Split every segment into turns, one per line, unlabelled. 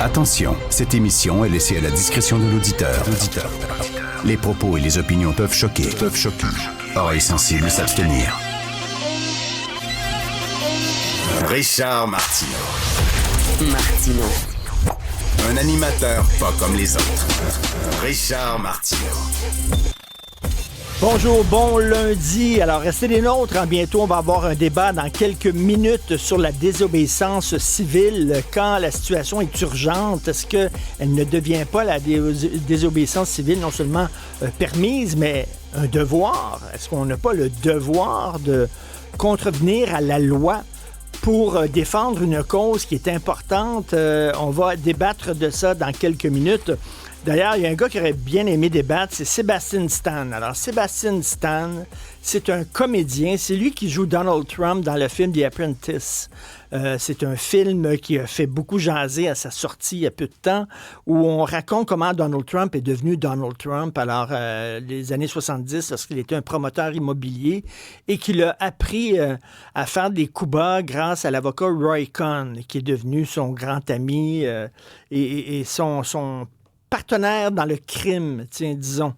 Attention, cette émission est laissée à la discrétion de l'auditeur. Les propos et les opinions peuvent choquer. Oreilles sensibles s'abstenir. Richard Martineau. Un animateur pas comme les autres. Richard Martineau.
Bonjour, bon lundi. Alors, restez des nôtres. Bientôt, on va avoir un débat dans quelques minutes sur la désobéissance civile. Quand la situation est urgente, est-ce qu'elle ne devient pas la désobéissance civile non seulement permise, mais un devoir? Est-ce qu'on n'a pas le devoir de contrevenir à la loi pour défendre une cause qui est importante? On va débattre de ça dans quelques minutes. D'ailleurs, il y a un gars qui aurait bien aimé débattre, c'est Sebastian Stan. Alors, Sebastian Stan, c'est un comédien. C'est lui qui joue Donald Trump dans le film The Apprentice. C'est un film qui a fait beaucoup jaser à sa sortie il y a peu de temps, où on raconte comment Donald Trump est devenu Donald Trump. Alors, les années 70, lorsqu'il était un promoteur immobilier et qu'il a appris à faire des coups bas grâce à l'avocat Roy Cohn, qui est devenu son grand ami et son partenaire dans le crime, tiens, disons.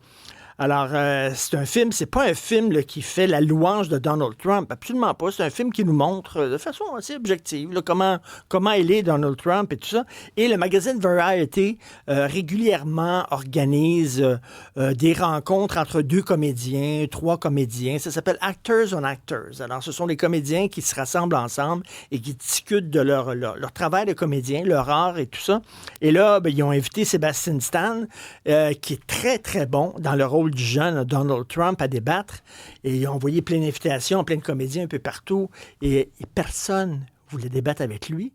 Alors, c'est un film, c'est pas un film là, qui fait la louange de Donald Trump, absolument pas. C'est un film qui nous montre de façon assez objective là, comment il est Donald Trump et tout ça. Et le magazine Variety régulièrement organise des rencontres entre deux comédiens, trois comédiens. Ça s'appelle Actors on Actors. Alors, ce sont les comédiens qui se rassemblent ensemble et qui discutent de leur travail de comédien, leur art et tout ça. Et là, ils ont invité Sebastian Stan, qui est très, très bon dans le rôle du jeune Donald Trump à débattre. Et ils ont envoyé plein d'invitations, plein de comédiens un peu partout. Et personne voulait débattre avec lui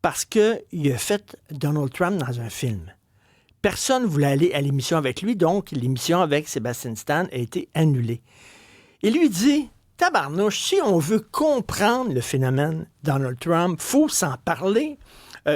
parce qu'il a fait Donald Trump dans un film. Personne ne voulait aller à l'émission avec lui, donc l'émission avec Sebastian Stan a été annulée. Et lui dit, tabarnouche, si on veut comprendre le phénomène Donald Trump, il faut s'en parler.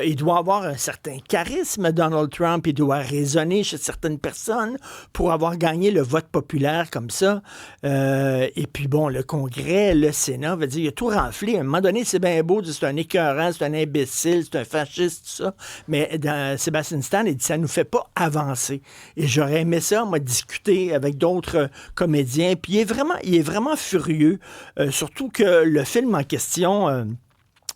Il doit avoir un certain charisme, Donald Trump. Il doit résonner chez certaines personnes pour avoir gagné le vote populaire comme ça. Et puis bon, le Congrès, le Sénat, va dire, il a tout renflé. À un moment donné, c'est bien beau, c'est un écœurant, c'est un imbécile, c'est un fasciste, tout ça. Mais dans Sebastian Stan, il dit, ça nous fait pas avancer. Et j'aurais aimé ça, moi, discuter avec d'autres comédiens. Puis il est vraiment furieux. Surtout que le film en question...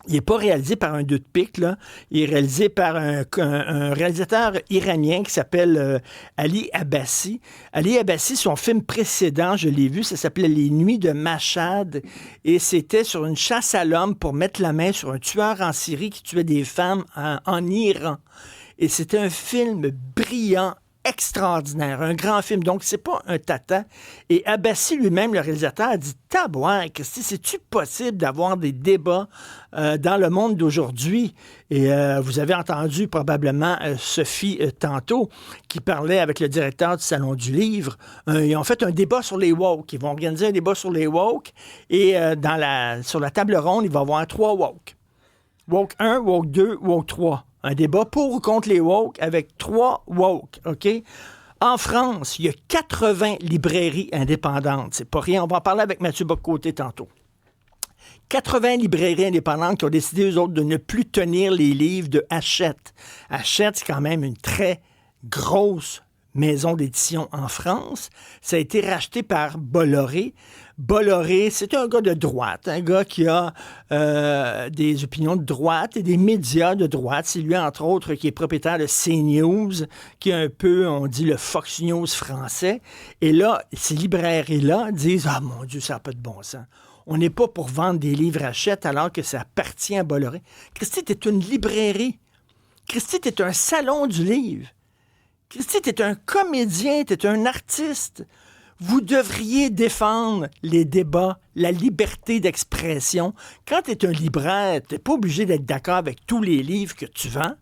il n'est pas réalisé par un deux de pique, là. Il est réalisé par un réalisateur iranien qui s'appelle Ali Abbasi. Ali Abbasi, son film précédent, je l'ai vu, ça s'appelait Les Nuits de Mashhad, et c'était sur une chasse à l'homme pour mettre la main sur un tueur en Syrie qui tuait des femmes en Iran. Et c'était un film brillant, extraordinaire, un grand film, donc c'est pas un tata. Et Abbasi lui-même, le réalisateur, a dit, tabouin, c'est-tu possible d'avoir des débats dans le monde d'aujourd'hui? Et vous avez entendu probablement Sophie tantôt, qui parlait avec le directeur du Salon du Livre. Ils ont fait un débat sur les woke. Ils vont organiser un débat sur les woke, et sur la table ronde, il va y avoir 3 woke. Woke 1, woke 2, woke 3. Un débat pour ou contre les woke avec 3 woke, OK? En France, il y a 80 librairies indépendantes. C'est pas rien. On va en parler avec Mathieu Bock-Côté tantôt. 80 librairies indépendantes qui ont décidé, eux autres, de ne plus tenir les livres de Hachette. Hachette, c'est quand même une très grosse maison d'édition en France. Ça a été racheté par Bolloré. Bolloré, c'est un gars de droite, un gars qui a des opinions de droite et des médias de droite. C'est lui, entre autres, qui est propriétaire de CNews, qui est un peu, on dit, le Fox News français. Et là, ces librairies-là disent « Ah, mon Dieu, ça n'a pas de bon sens. On n'est pas pour vendre des livres à Hachette alors que ça appartient à Bolloré. Christy, t'es une librairie. Christy, t'es un salon du livre. Christy, t'es un comédien, t'es un artiste. Vous devriez défendre les débats, la liberté d'expression. Quand t'es un libraire, t'es pas obligé d'être d'accord avec tous les livres que tu vends.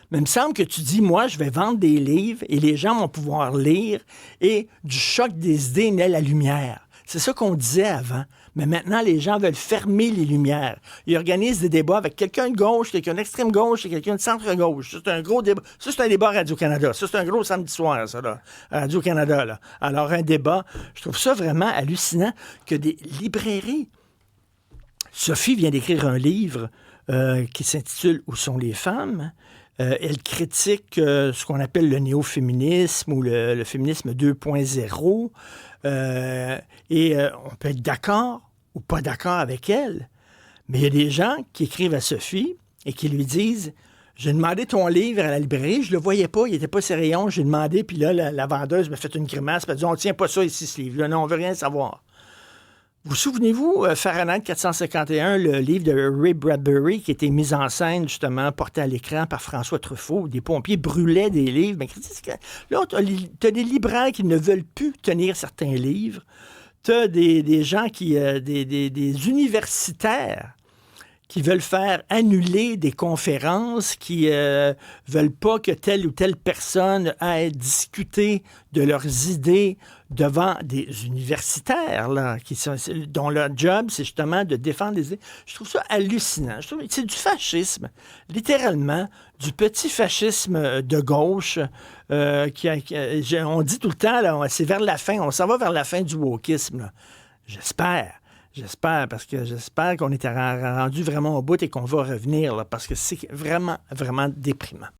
Mais il me semble que tu dis, moi, je vais vendre des livres et les gens vont pouvoir lire et du choc des idées naît la lumière. C'est ça qu'on disait avant. Mais maintenant, les gens veulent fermer les lumières. Ils organisent des débats avec quelqu'un de gauche, quelqu'un d'extrême gauche et quelqu'un de centre-gauche. Ça, c'est un gros débat. Ça, c'est un débat à Radio-Canada. Ça, c'est un gros samedi soir, ça, là, à Radio-Canada, là. Alors, un débat, je trouve ça vraiment hallucinant que des librairies... Sophie vient d'écrire un livre qui s'intitule « Où sont les femmes ?» Elle critique ce qu'on appelle le néo-féminisme ou le féminisme 2.0. On peut être d'accord ou pas d'accord avec elle, mais il y a des gens qui écrivent à Sophie et qui lui disent « J'ai demandé ton livre à la librairie, je le voyais pas, il n'était pas sur rayon, j'ai demandé, puis là, la vendeuse m'a fait une grimace, puis elle a dit « On ne tient pas ça ici, ce livre-là, non, on veut rien savoir. » Vous souvenez-vous, Fahrenheit 451, le livre de Ray Bradbury qui a été mis en scène, justement, porté à l'écran par François Truffaut. Des pompiers brûlaient des livres. Mais là, tu as des libraires qui ne veulent plus tenir certains livres. Tu as des gens des universitaires qui veulent faire annuler des conférences, qui veulent pas que telle ou telle personne aille discuter de leurs idées devant des universitaires, là, dont leur job, c'est justement de défendre les idées. Je trouve ça hallucinant. Je trouve que c'est du fascisme, littéralement, du petit fascisme de gauche. On dit tout le temps, là, c'est vers la fin, on s'en va vers la fin du wokisme. Là. J'espère, parce que j'espère qu'on est rendu vraiment au bout et qu'on va revenir, là, parce que c'est vraiment, vraiment déprimant.